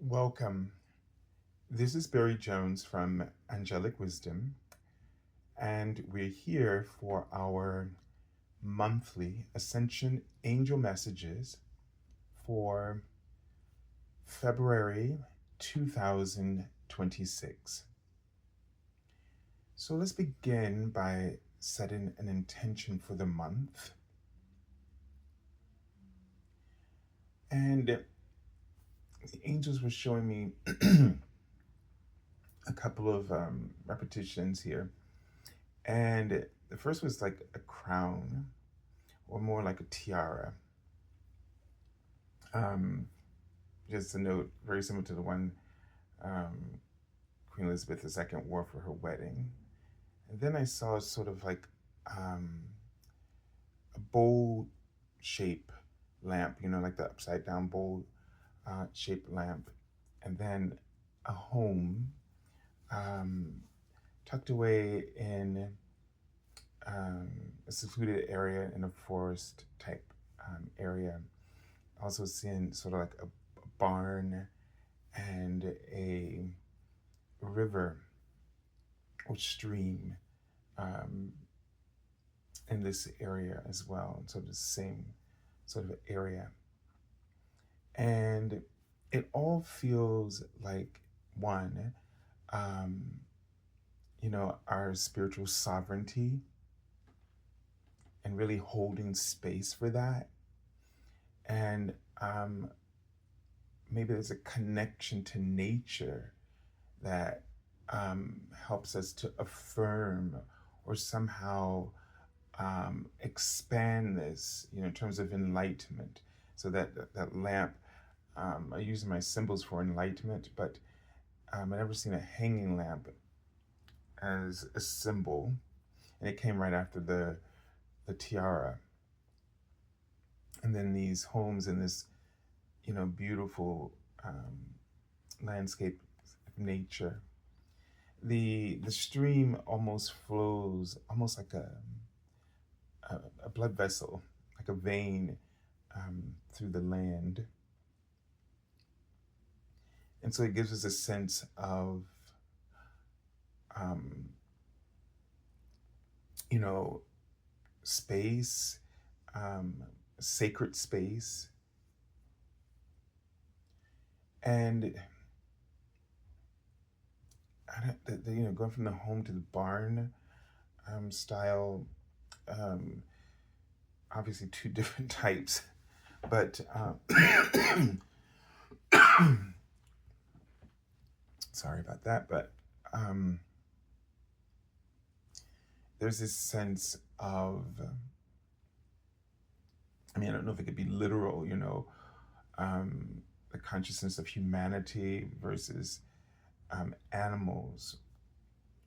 Welcome. This is Barry Jones from Angelic Wisdom, and we're here for our monthly Ascension Angel Messages for February 2026. So let's begin by setting an intention for the month. And the angels were showing me a couple of repetitions here. And the first was like a crown, or more like a tiara. Just a note, very similar to the one Queen Elizabeth II wore for her wedding. And then I saw sort of like a bowl shape lamp, like the upside down bowl shaped lamp. And then a home tucked away in a secluded area in a forest type area. Also seeing sort of like a barn and a river or stream in this area as well. So the same sort of area. And it all feels like one, our spiritual sovereignty and really holding space for that. And maybe there's a connection to nature that helps us to affirm or somehow expand this, in terms of enlightenment. So that lamp, I use my symbols for enlightenment, but I've never seen a hanging lamp as a symbol, and it came right after the tiara. And then these homes in this, beautiful landscape of nature. The stream almost flows, almost like a blood vessel, like a vein through the land. And so it gives us a sense of, space, sacred space. And going from the home to the barn style, obviously two different types, but sorry about that, but there's this sense of, I don't know if it could be literal, the consciousness of humanity versus animals,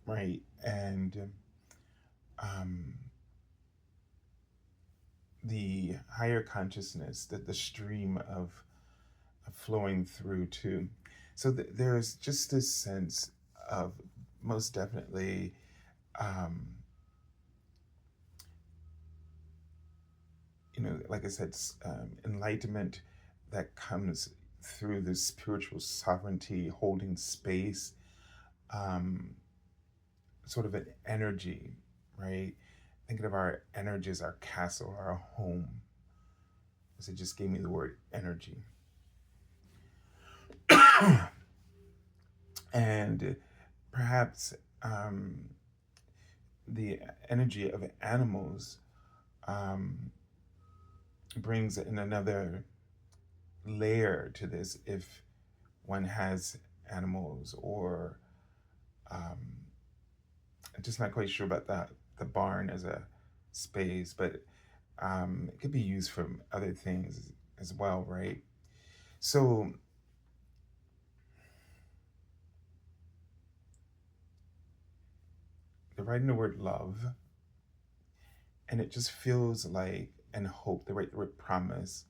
right? And the higher consciousness, that the stream of flowing through too. So there's just this sense of, most definitely, like I said, enlightenment that comes through this spiritual sovereignty, holding space, sort of an energy, right? Thinking of our energy as our castle, our home. So it just gave me the word energy. And perhaps the energy of animals brings in another layer to this if one has animals, or I'm just not quite sure about the barn as a space, but it could be used for other things as well, right? So they're writing the word love, and it just feels like, and hope, the word promise.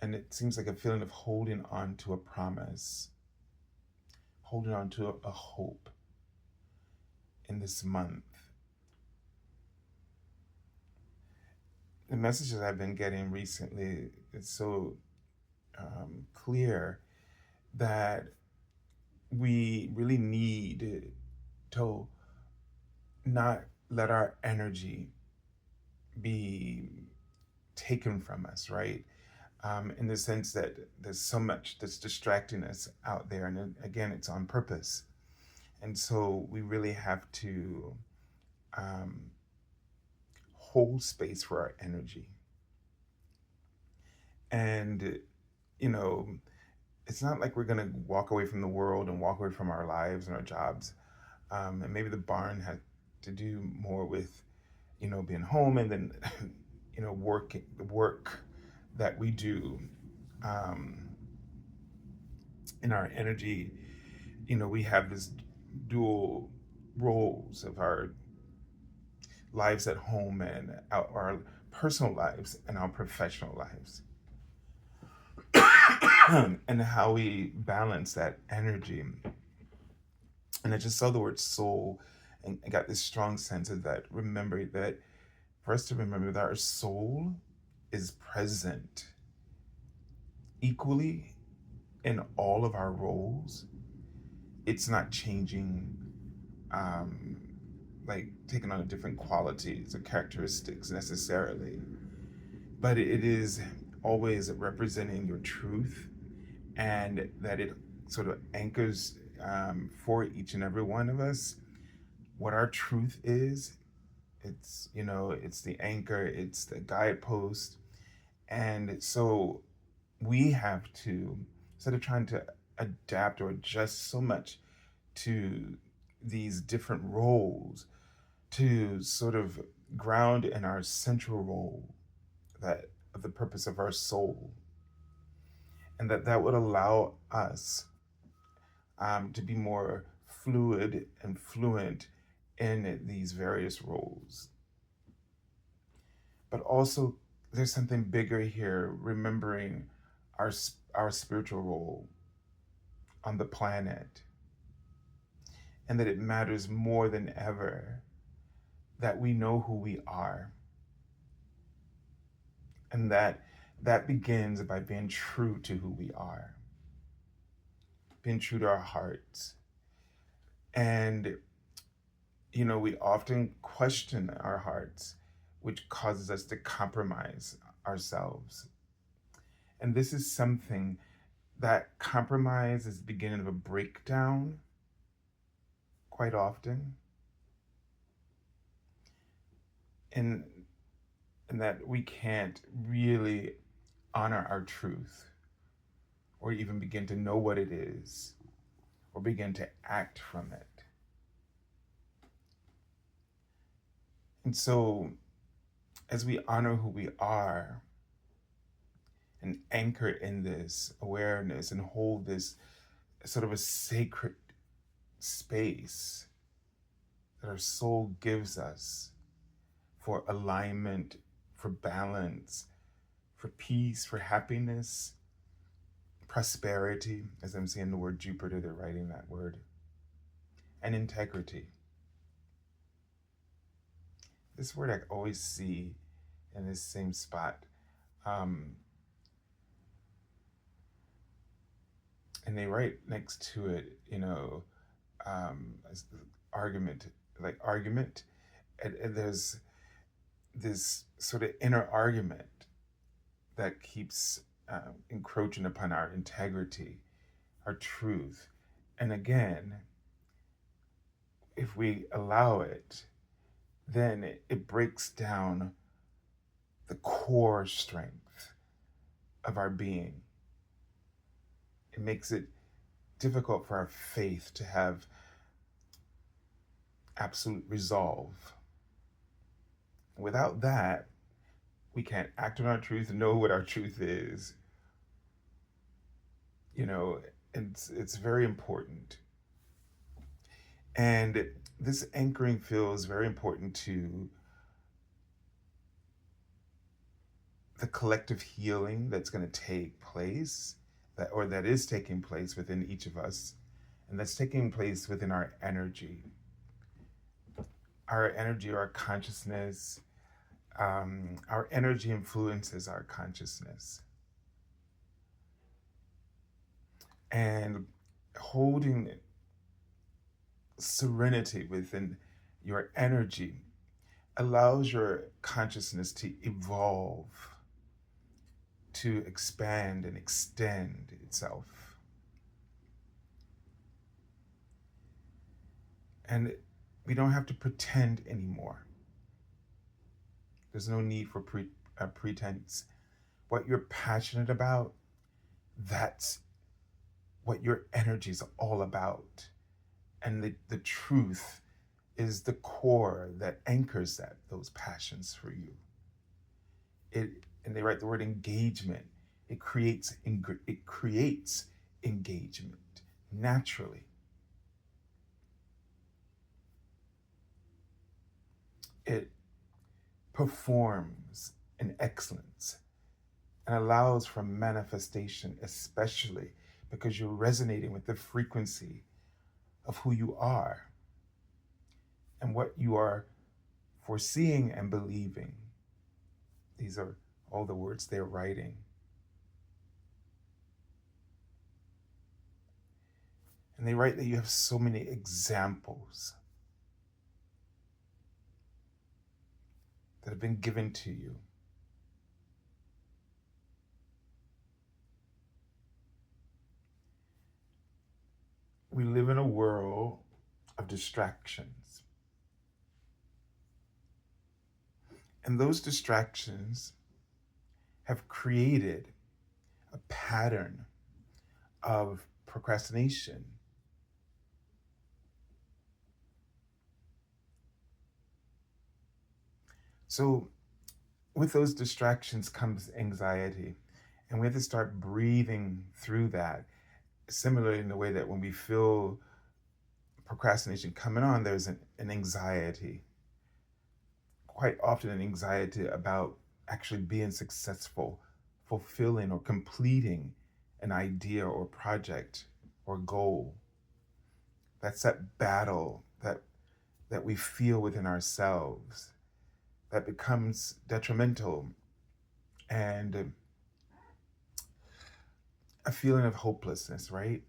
And it seems like a feeling of holding on to a promise, holding on to a hope in this month. the messages I've been getting recently, it's so clear that we really need to not let our energy be taken from us, right? In the sense that there's so much that's distracting us out there. And again, it's on purpose. And so we really have to um, hold space for our energy. And, you know, it's not like we're going to walk away from the world and walk away from our lives and our jobs. And maybe the barn had to do more with, being home, and then, the work that we do um, in our energy. We have this dual roles of our lives at home and our personal lives and our professional lives. And how we balance that energy. And I just saw the word soul, and I got this strong sense of that. For us to remember that our soul is present equally in all of our roles. It's not changing, like taking on different qualities or characteristics necessarily, but it is always representing your truth, and that it sort of anchors for each and every one of us what our truth is. It's the anchor, it's the guidepost. And so we have to, instead of trying to adapt or adjust so much to these different roles, to sort of ground in our central role, that of the purpose of our soul, and that would allow us to be more fluid and fluent in these various roles. But also, there's something bigger here, remembering our spiritual role on the planet, and that it matters more than ever that we know who we are, and that begins by being true to who we are, being true to our hearts. And we often question our hearts, which causes us to compromise ourselves. And this is something that compromise is the beginning of a breakdown quite often. And that we can't really honor our truth, or even begin to know what it is, or begin to act from it. And so, as we honor who we are and anchor in this awareness and hold this sort of a sacred space that our soul gives us for alignment, for balance, for peace, for happiness, prosperity, as I'm seeing the word Jupiter, they're writing that word, and integrity. This word I always see in this same spot. And they write next to it, argument, like argument. And there's this sort of inner argument that keeps encroaching upon our integrity, our truth. And again, if we allow it, then it breaks down the core strength of our being. It makes it difficult for our faith to have absolute resolve. Without that, we can't act on our truth, know what our truth is. It's very important. And this anchoring feels very important to the collective healing that's going to take place, that is taking place within each of us, and that's taking place within our energy, our consciousness, Our energy influences our consciousness. And holding serenity within your energy allows your consciousness to evolve, to expand and extend itself. And we don't have to pretend anymore. There's no need for pretense. What you're passionate about, that's what your energy is all about. And the truth is the core that anchors those passions for you. And they write the word engagement. It creates engagement naturally. It performs in excellence and allows for manifestation, especially because you're resonating with the frequency of who you are and what you are foreseeing and believing. These are all the words they're writing. And they write that you have so many examples that have been given to you. We live in a world of distractions. And those distractions have created a pattern of procrastination. So with those distractions comes anxiety, and we have to start breathing through that. Similarly, in the way that when we feel procrastination coming on, there's an anxiety. Quite often an anxiety about actually being successful, fulfilling or completing an idea or project or goal. That's that battle that we feel within ourselves that becomes detrimental, and a feeling of hopelessness, right?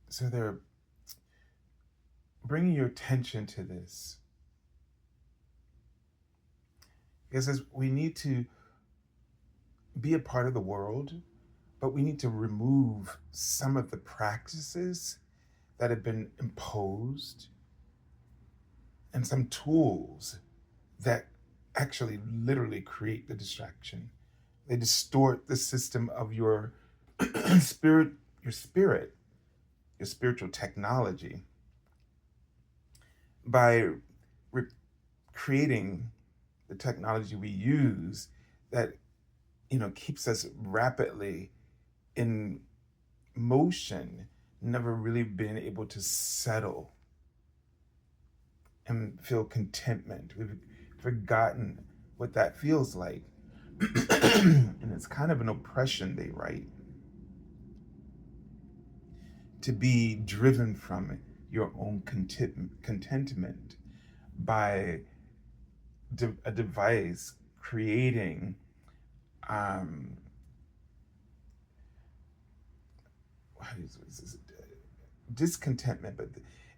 So they're bringing your attention to this. Because we need to be a part of the world, but we need to remove some of the practices that have been imposed and some tools that actually literally create the distraction. They distort the system of your spirit, your spiritual technology by creating the technology we use that keeps us rapidly in motion, never really being able to settle and feel contentment. We've forgotten what that feels like. And it's kind of an oppression, they write, to be driven from your own contentment by a device creating discontentment, but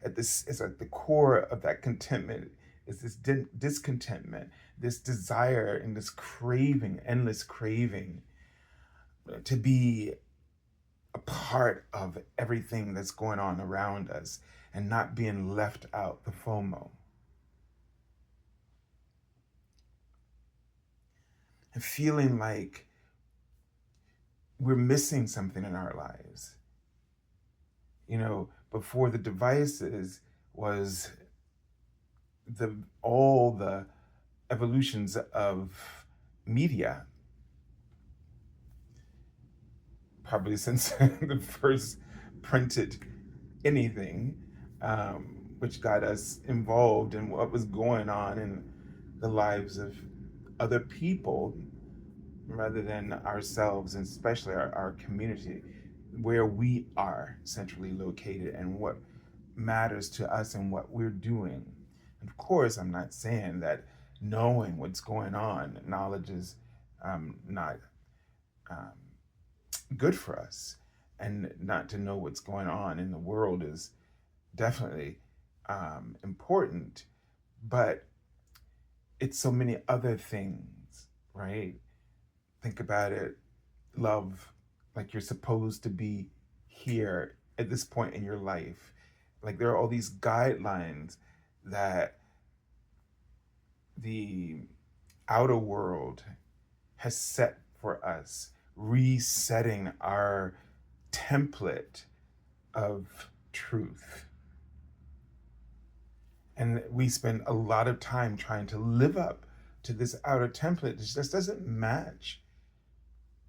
at this is at the core of that contentment is this discontentment, this desire and this craving, endless craving to be a part of everything that's going on around us and not being left out, the FOMO. And feeling like we're missing something in our lives. Before the devices was all the evolutions of media, probably since the first printed anything, which got us involved in what was going on in the lives of other people rather than ourselves, and especially our community. where we are centrally located and what matters to us and what we're doing. And of course, I'm not saying that knowing what's going on, knowledge is not um, good for us. And not to know what's going on in the world is definitely important, but it's so many other things, right? Think about it. Love, like you're supposed to be here at this point in your life. Like there are all these guidelines that the outer world has set for us, resetting our template of truth. And we spend a lot of time trying to live up to this outer template. It just doesn't match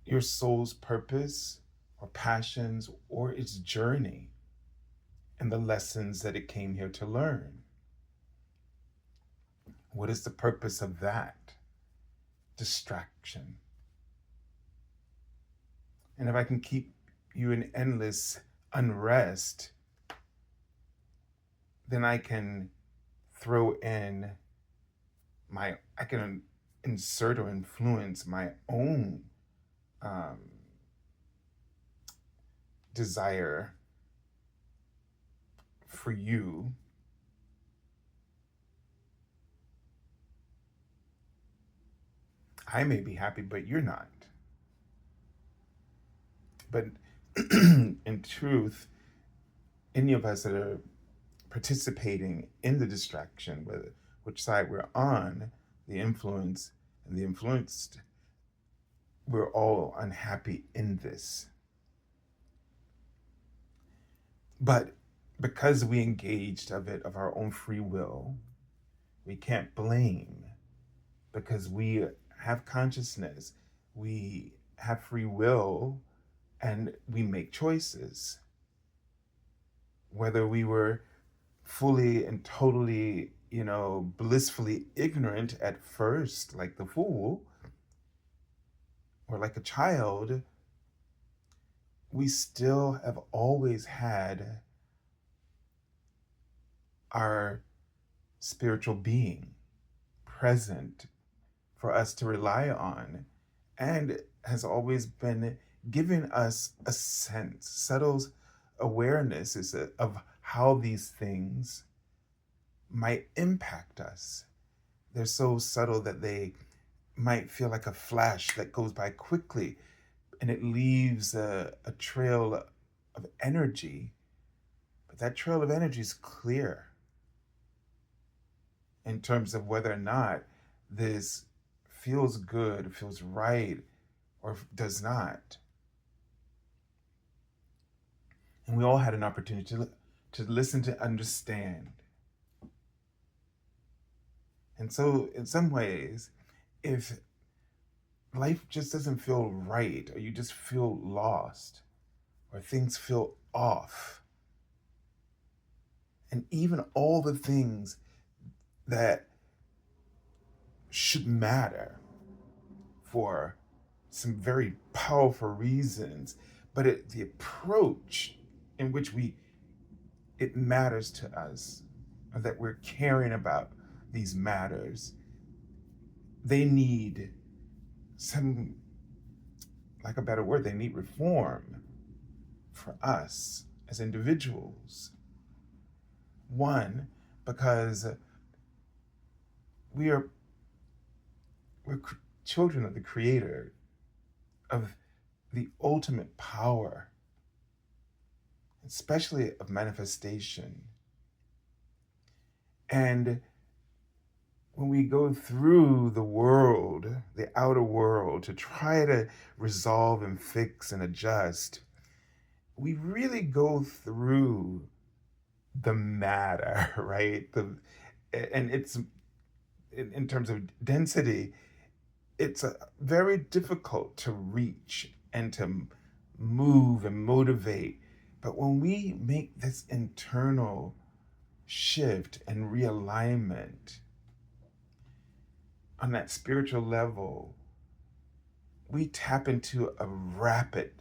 your soul's purpose or passions or its journey and the lessons that it came here to learn. What is the purpose of that? Distraction. And if I can keep you in endless unrest, then I can throw in I can insert or influence my own desire for you. I may be happy, but you're not. But in truth, any of us that are participating in the distraction, whether which side we're on, the influence and the influenced, we're all unhappy in this. But because we engaged of our own free will, we can't blame, because we have consciousness, we have free will, and we make choices. Whether we were fully and totally, blissfully ignorant at first, like the fool, or like a child, we still have always had our spiritual being present for us to rely on, and has always been giving us a sense, subtle awareness of how these things might impact us. They're so subtle that they might feel like a flash that goes by quickly, and it leaves a trail of energy. But that trail of energy is clear in terms of whether or not this feels good, feels right, or does not. And we all had an opportunity to listen, to understand. And so in some ways, if life just doesn't feel right, or you just feel lost, or things feel off, and even all the things that should matter for some very powerful reasons, but the approach in which it matters to us, or that we're caring about these matters, they need some, like a better word, they need reform for us as individuals. One, because we're children of the Creator, of the ultimate power, especially of manifestation. And when we go through the world, the outer world, to try to resolve and fix and adjust, we really go through the matter, right? And it's, in terms of density, it's very difficult to reach and to move and motivate. But when we make this internal shift and realignment on that spiritual level, we tap into a rapid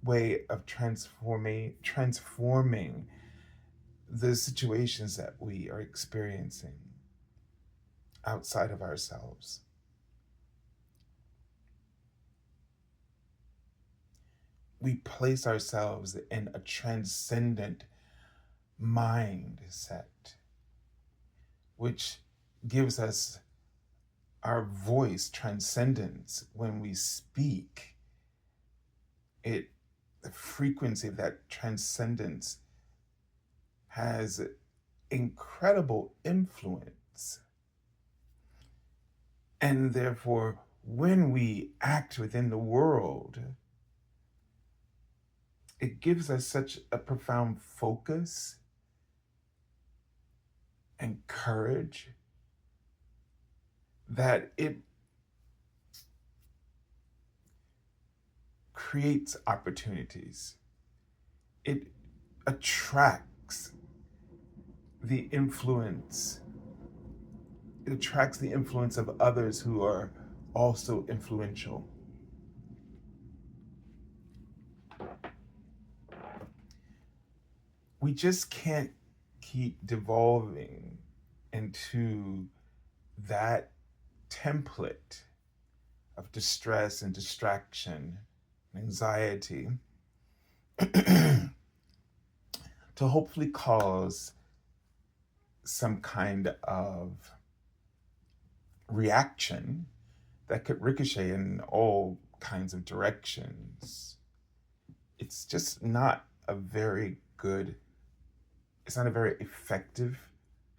way of transforming the situations that we are experiencing outside of ourselves. We place ourselves in a transcendent mindset, which gives us our voice transcendence when we speak. The frequency of that transcendence has incredible influence. And therefore, when we act within the world, it gives us such a profound focus and courage that it creates opportunities. It attracts the influence. It attracts the influence of others who are also influential. We just can't keep devolving into that template of distress and distraction, anxiety, to hopefully cause some kind of reaction that could ricochet in all kinds of directions. It's just not a very good, it's not a very effective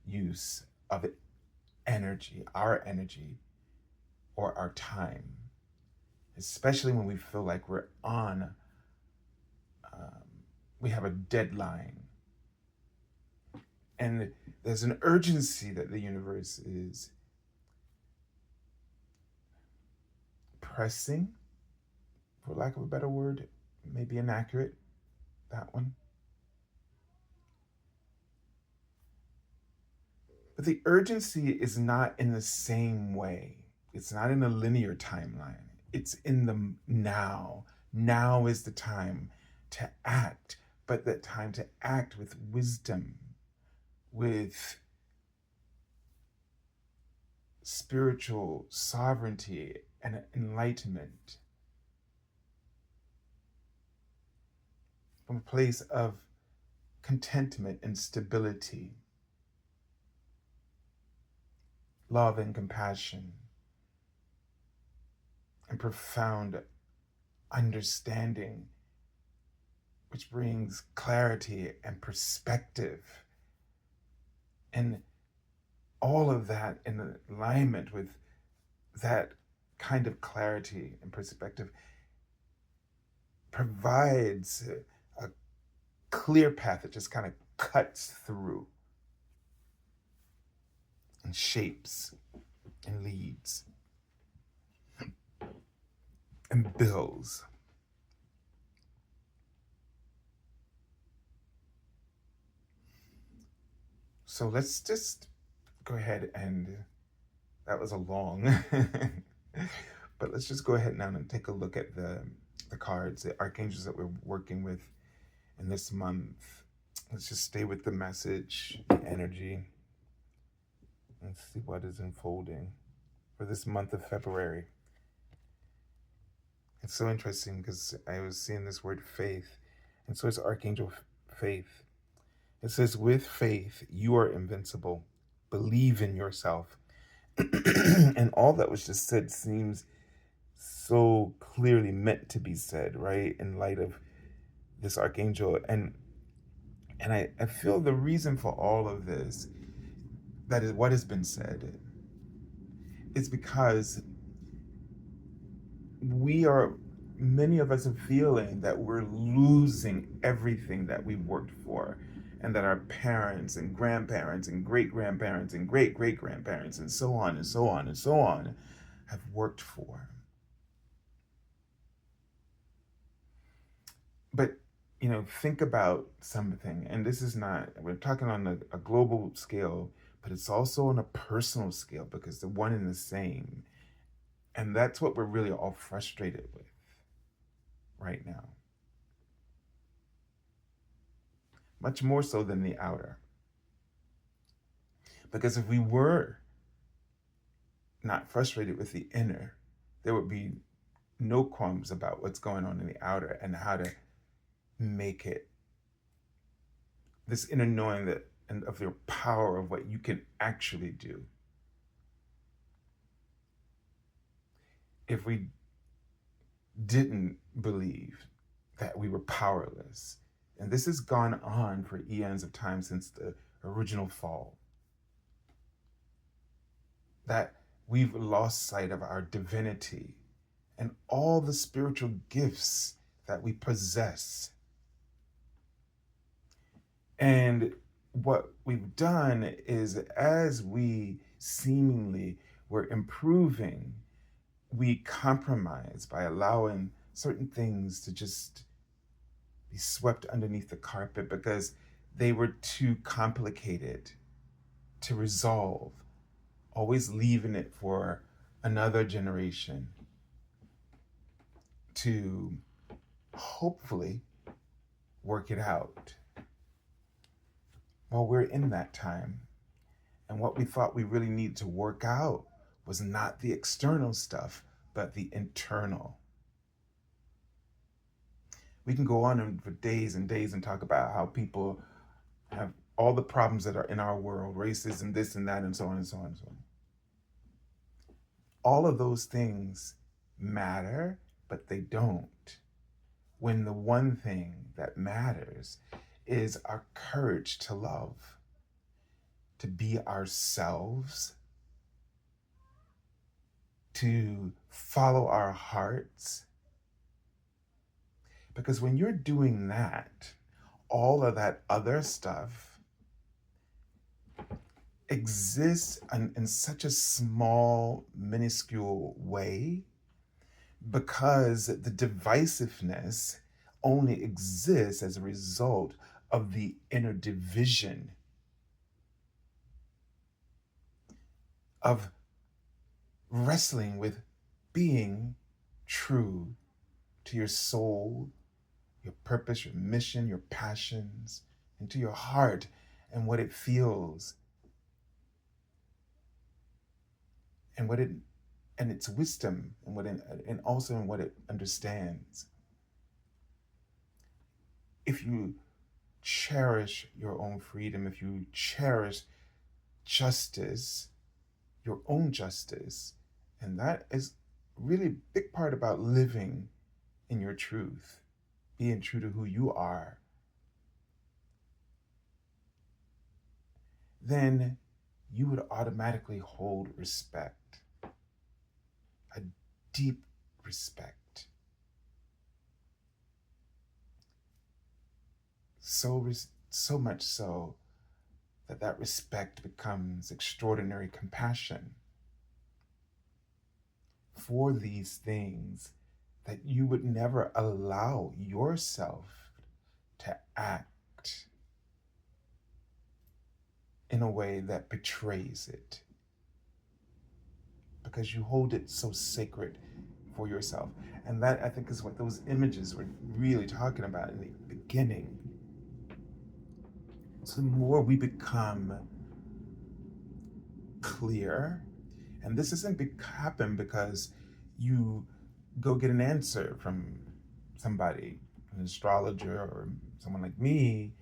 use of energy, our energy, or our time, especially when we feel like we're on, we have a deadline. And there's an urgency that the universe is pressing, for lack of a better word, maybe inaccurate, that one. But the urgency is not in the same way. It's not in a linear timeline. It's in the now. Now is the time to act, but that time to act with wisdom, with spiritual sovereignty and enlightenment, from a place of contentment and stability, love and compassion, and profound understanding, which brings clarity and perspective. And all of that in alignment with that kind of clarity and perspective provides a clear path that just kind of cuts through and shapes and leads and builds. So let's just go ahead and, that was a long, but let's just go ahead now and take a look at the cards, the archangels that we're working with in this month. Let's just stay with the message, the energy, and see what is unfolding for this month of February. It's so interesting because I was seeing this word faith, and so it's Archangel Faith. It says, with faith, you are invincible. Believe in yourself. And all that was just said seems so clearly meant to be said, right? In light of this archangel. And I feel the reason for all of this, that is what has been said, is because many of us are feeling that we're losing everything that we worked for, and that our parents and grandparents and great-grandparents and great-great-grandparents and so on and so on and so on have worked for. But, think about something, and this is not, we're talking on a global scale, but it's also on a personal scale because they're one and the same. And that's what we're really all frustrated with right now. much more so than the outer. Because if we were not frustrated with the inner, there would be no qualms about what's going on in the outer and how to make it this inner knowing that and of your power of what you can actually do. If we didn't believe that we were powerless, and this has gone on for eons of time since the original fall, that we've lost sight of our divinity and all the spiritual gifts that we possess. And what we've done is, as we seemingly were improving, we compromise by allowing certain things to just be swept underneath the carpet because they were too complicated to resolve, always leaving it for another generation to hopefully work it out. Well, we're in that time, and what we thought we really needed to work out was not the external stuff, but the internal. We can go on for days and days and talk about how people have all the problems that are in our world, racism, this and that, and so on and so on and so on. All of those things matter, but they don't. When the one thing that matters is our courage to love, to be ourselves, to follow our hearts. Because when you're doing that, all of that other stuff exists in such a small, minuscule way because the divisiveness only exists as a result of the inner division of wrestling with being true to your soul, your purpose, your mission, your passions, and to your heart and what it feels and what it and its wisdom and what it, and also in what it understands. If you cherish your own freedom, if you cherish justice, your own justice, and that is really a big part about living in your truth, being true to who you are, then you would automatically hold respect, a deep respect. So much so that respect becomes extraordinary compassion for these things that you would never allow yourself to act in a way that betrays it, because you hold it so sacred for yourself. And that, I think, is what those images were really talking about in the beginning. So the more we become clear, and this doesn't happen because you go get an answer from somebody, an astrologer or someone like me.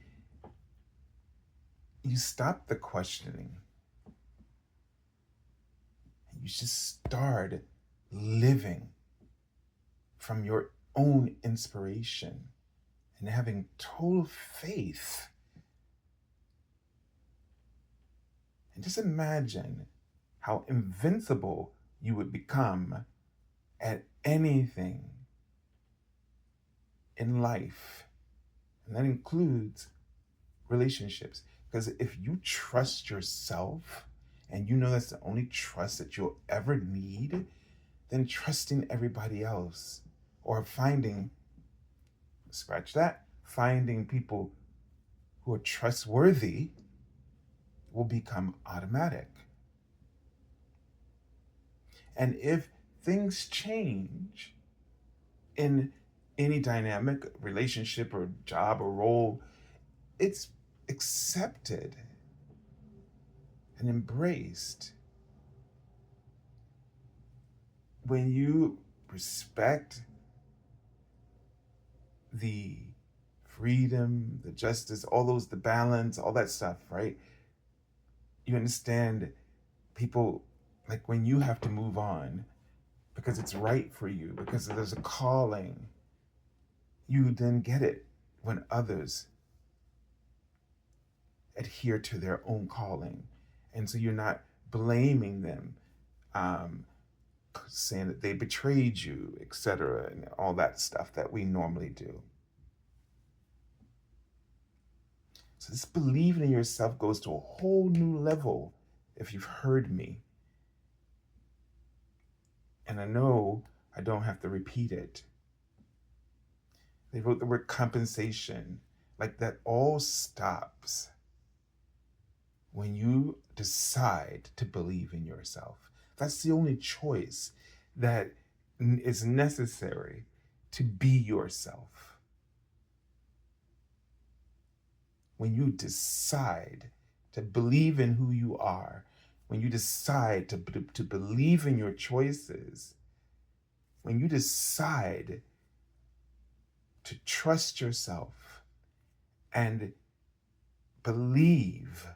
You stop the questioning. You just start living from your own inspiration and having total faith. And just imagine how invincible you would become at anything in life. And that includes relationships. Because if you trust yourself and you know that's the only trust that you'll ever need, then trusting everybody else or finding people who are trustworthy will become automatic. And if things change in any dynamic relationship or job or role, it's accepted and embraced when you respect the freedom, the justice, all those, the balance, all that stuff, right? You understand people, like when you have to move on because it's right for you, because there's a calling, you then get it when others adhere to their own calling. And so you're not blaming them, um, saying that they betrayed you, etc., and all that stuff that we normally do. So this believing in yourself goes to a whole new level if you've heard me. And I know I don't have to repeat it. They wrote the word compensation, like that all stops when you decide to believe in yourself. That's the only choice that is necessary to be yourself. When you decide to believe in who you are, when you decide to believe in your choices, when you decide to trust yourself and believe,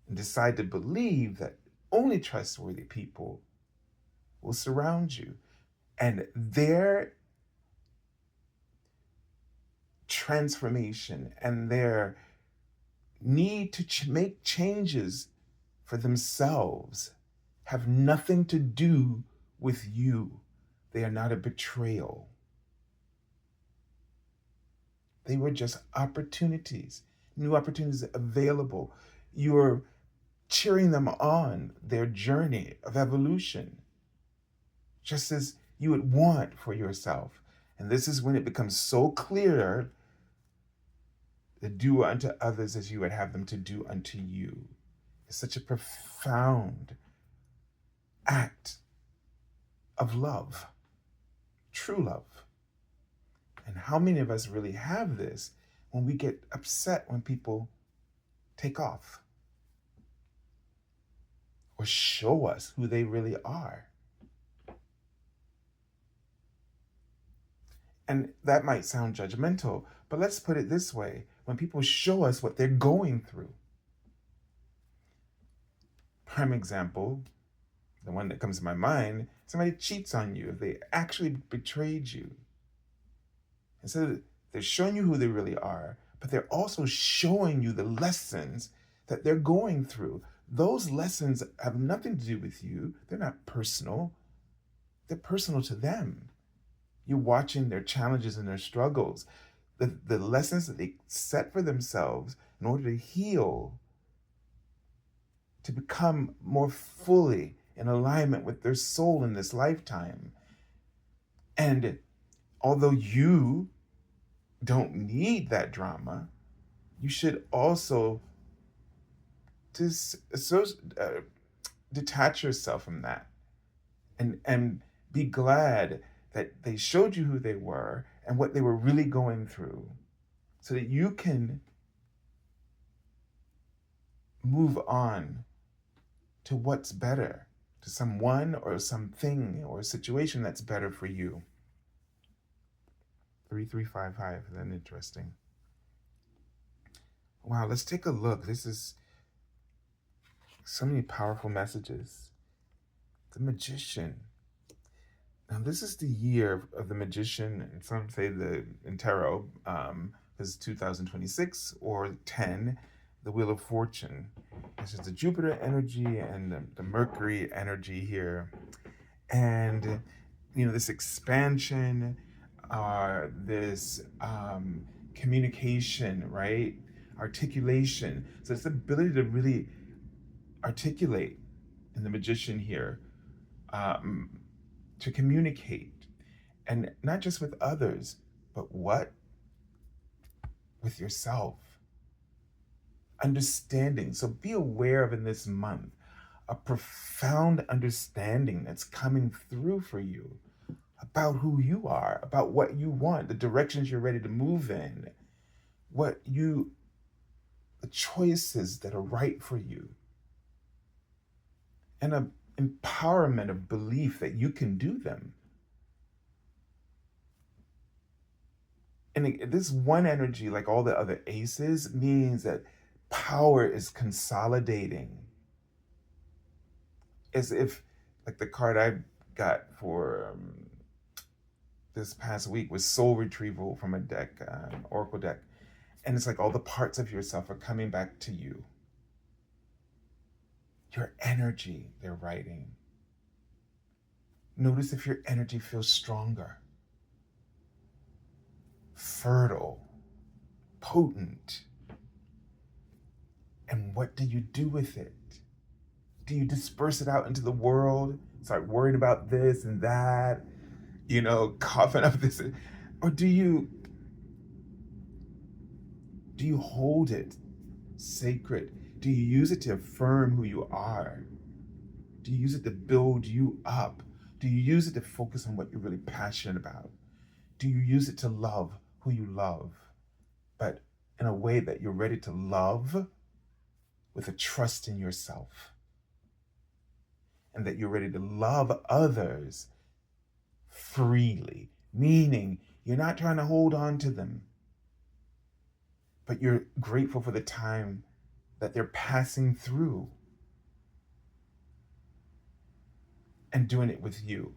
and decide to believe that only trustworthy people will surround you, and their transformation and their need to make changes for themselves have nothing to do with you. They are not a betrayal. They were just opportunities, new opportunities available. You're cheering them on their journey of evolution, just as you would want for yourself. And this is when it becomes so clear to do unto others as you would have them to do unto you. It's such a profound act of love, true love. And how many of us really have this when we get upset when people take off or show us who they really are? And that might sound judgmental, but let's put it this way. When people show us what they're going through. Prime example, the one that comes to my mind, somebody cheats on you, if they actually betrayed you. And so they're showing you who they really are, but they're also showing you the lessons that they're going through. Those lessons have nothing to do with you. They're not personal. They're personal to them. You're watching their challenges and their struggles, the lessons that they set for themselves in order to heal, to become more fully in alignment with their soul in this lifetime. And although you don't need that drama, you should also detach yourself from that and be glad that they showed you who they were and what they were really going through, so that you can move on to what's better, to someone or something or a situation that's better for you. 3355, isn't that interesting? Wow, let's take a look. This is so many powerful messages. The Magician. Now, this is the year of the Magician, and some say in tarot, is 2026 or 10, the Wheel of Fortune. This is the Jupiter energy and the Mercury energy here. And, this expansion, this communication, right? Articulation. So it's the ability to really articulate in the Magician here, to communicate, and not just with others, but with yourself. Understanding. So be aware of in this month a profound understanding that's coming through for you about who you are, about what you want, the directions you're ready to move in, the choices that are right for you, and an empowerment of belief that you can do them. And this one energy, like all the other aces, means that power is consolidating. As if, like the card I got for this past week was soul retrieval from a deck, oracle deck. And it's like all the parts of yourself are coming back to you. Your energy, they're writing. Notice if your energy feels stronger, fertile, potent. And what do you do with it? Do you disperse it out into the world? Start worrying about this and that, coughing up this? Or do you hold it sacred? Do you use it to affirm who you are? Do you use it to build you up? Do you use it to focus on what you're really passionate about? Do you use it to love who you love, but in a way that you're ready to love with a trust in yourself? And that you're ready to love others freely, meaning you're not trying to hold on to them, but you're grateful for the time that they're passing through and doing it with you.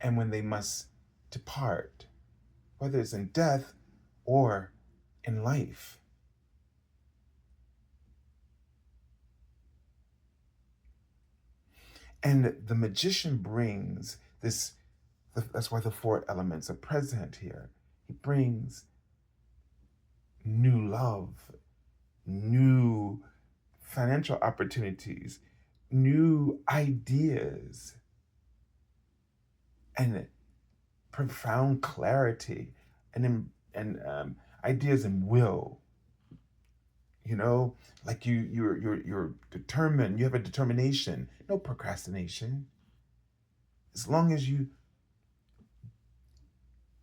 And when they must depart, whether it's in death or in life. And the magician brings this, that's why the 4 elements are present here. He brings new love, new financial opportunities, new ideas, and profound clarity, and ideas and will. Like you're determined. You have a determination. No procrastination. As long as you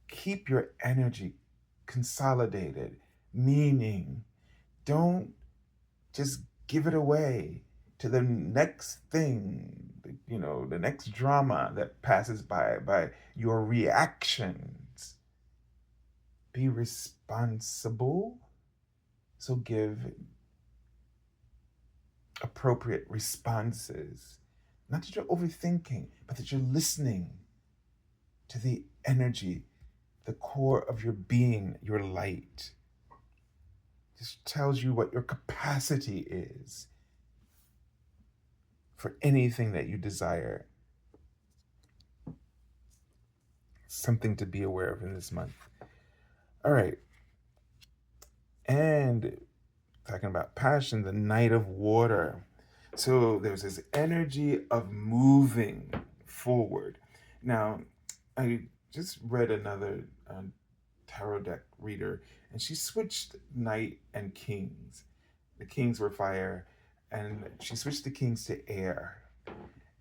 keep your energy consolidated, meaning don't just give it away to the next thing, the next drama that passes by your reactions. Be responsible. So give appropriate responses. Not that you're overthinking, but that you're listening to the energy, the core of your being, your light. This tells you what your capacity is for anything that you desire. Something to be aware of in this month. All right. And talking about passion, the Knight of Water. So there's this energy of moving forward. Now, I just read another tarot deck reader, and she switched Knight and Kings. The Kings were fire, and she switched the Kings to air,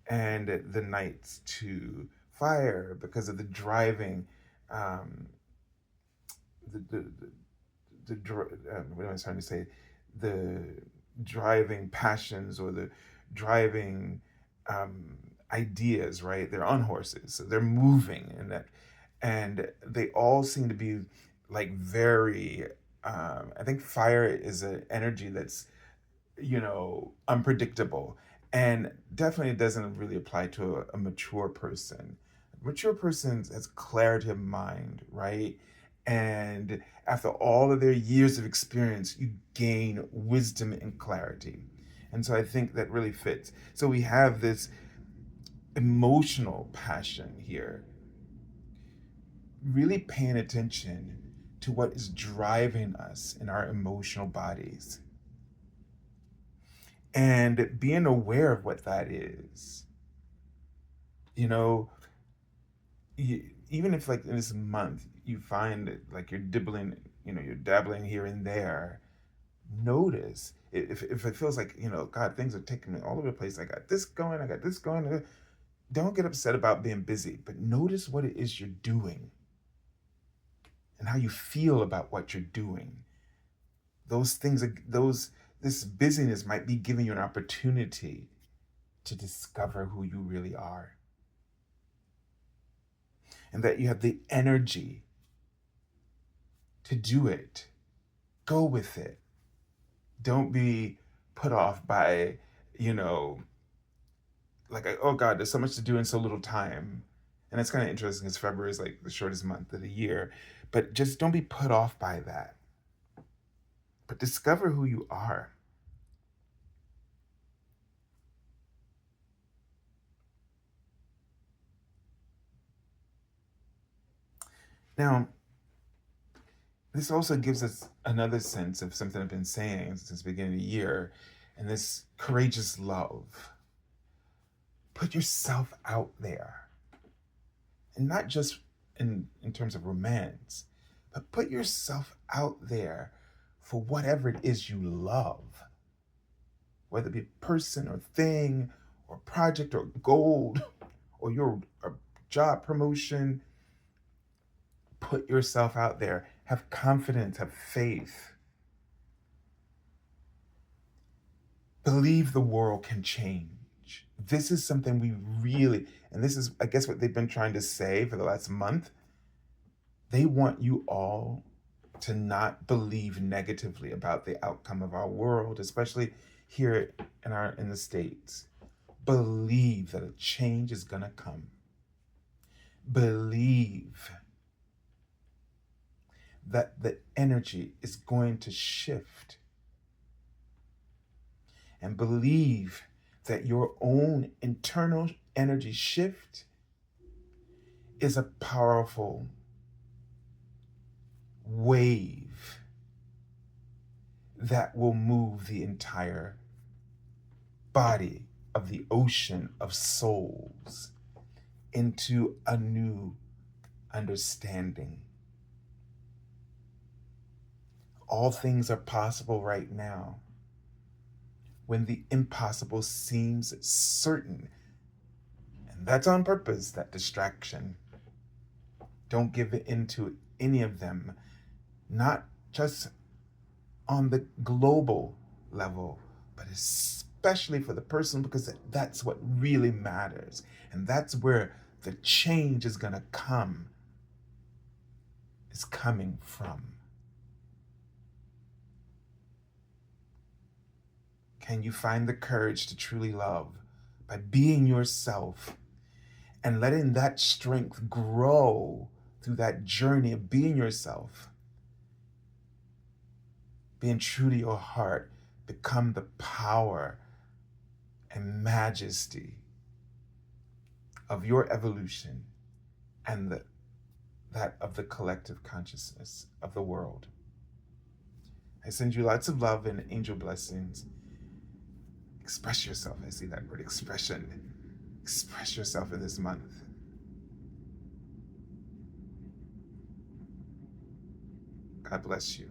and the Knights to fire because of the driving, what am I trying to say? The driving passions or the driving ideas, right? They're on horses, so they're moving, and they all seem to be like very. I think fire is an energy that's, unpredictable, and definitely doesn't really apply to a mature person. A mature person has clarity of mind, right? And after all of their years of experience, you gain wisdom and clarity. And so I think that really fits. So we have this emotional passion here, really paying attention to what is driving us in our emotional bodies and being aware of what that is. Even if like in this month you find that like you're you're dabbling here and there, notice if it feels like, God, things are taking me all over the place. I got this going. Don't get upset about being busy, but notice what it is you're doing and how you feel about what you're doing. those things, this busyness might be giving you an opportunity to discover who you really are. And that you have the energy to do it. Go with it. Don't be put off by, like, oh God, there's so much to do in so little time. And it's kind of interesting because February is like the shortest month of the year. But just don't be put off by that. But discover who you are. Now, this also gives us another sense of something I've been saying since the beginning of the year, and this courageous love. Put yourself out there. And not just in terms of romance, but put yourself out there for whatever it is you love. Whether it be a person or thing or project or goal or your job promotion, put yourself out there. Have confidence, have faith. Believe the world can change. This is something we really, and this is, I guess, what they've been trying to say for the last month. They want you all to not believe negatively about the outcome of our world, especially here in the States. Believe that a change is gonna come. Believe that the energy is going to shift. And believe that your own internal energy shift is a powerful wave that will move the entire body of the ocean of souls into a new understanding. All things are possible right now when the impossible seems certain. And that's on purpose, that distraction. Don't give in to any of them, not just on the global level, but especially for the person, because that's what really matters. And that's where the change is gonna come, is coming from. Can you find the courage to truly love by being yourself and letting that strength grow through that journey of being yourself? Being true to your heart, become the power and majesty of your evolution and that of the collective consciousness of the world. I send you lots of love and angel blessings. Express yourself. I see that word, expression. Express yourself in this month. God bless you.